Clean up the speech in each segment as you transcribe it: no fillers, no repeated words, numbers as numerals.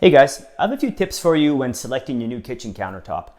Hey guys, I have a few tips for you when selecting your new kitchen countertop.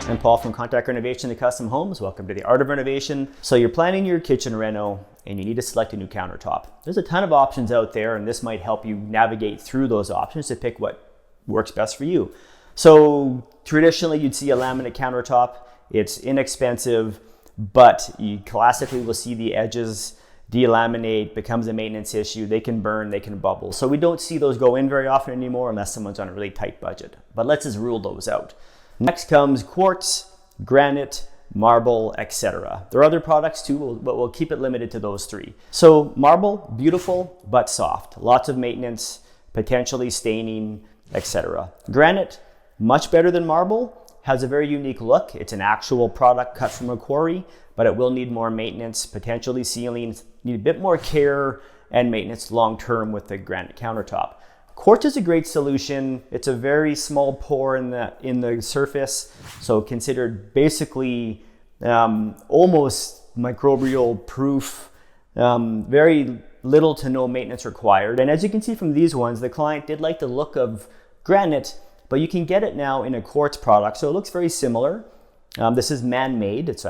I'm Paul from Contact Renovation to Custom Homes. Welcome to the Art of Renovation. So you're planning your kitchen reno and you need to select a new countertop. There's a ton of options out there and this might help you navigate through those options to pick what works best for you. So traditionally you'd see a laminate countertop. It's inexpensive, but you classically will see the edges delaminate, becomes a maintenance issue. They can burn, they can bubble. So we don't see those go in very often anymore unless someone's on a really tight budget. But let's just rule those out. Next comes quartz, granite, marble, etc. There are other products too, but we'll keep it limited to those three. So marble, beautiful but soft. Lots of maintenance, potentially staining, etc. Granite, much better than marble. Has a very unique look. It's an actual product cut from a quarry, but it will need more maintenance, potentially sealing, need a bit more care and maintenance long-term with the granite countertop. Quartz is a great solution. It's a very small pore in the surface, so considered basically almost microbial proof, very little to no maintenance required. And as you can see from these ones, the client did like the look of granite, but you can get it now in a quartz product, so it looks very similar. This is man-made. It's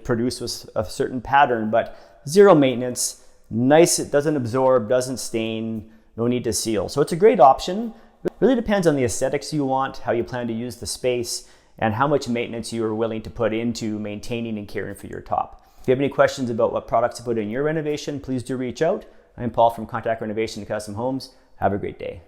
produced with a certain pattern, but zero maintenance. Nice, it doesn't absorb, doesn't stain, no need to seal. So it's a great option. It really depends on the aesthetics you want, how you plan to use the space, and how much maintenance you are willing to put into maintaining and caring for your top. If you have any questions about what products to put in your renovation, please do reach out. I'm Paul from Contact Renovation to Custom Homes. Have a great day.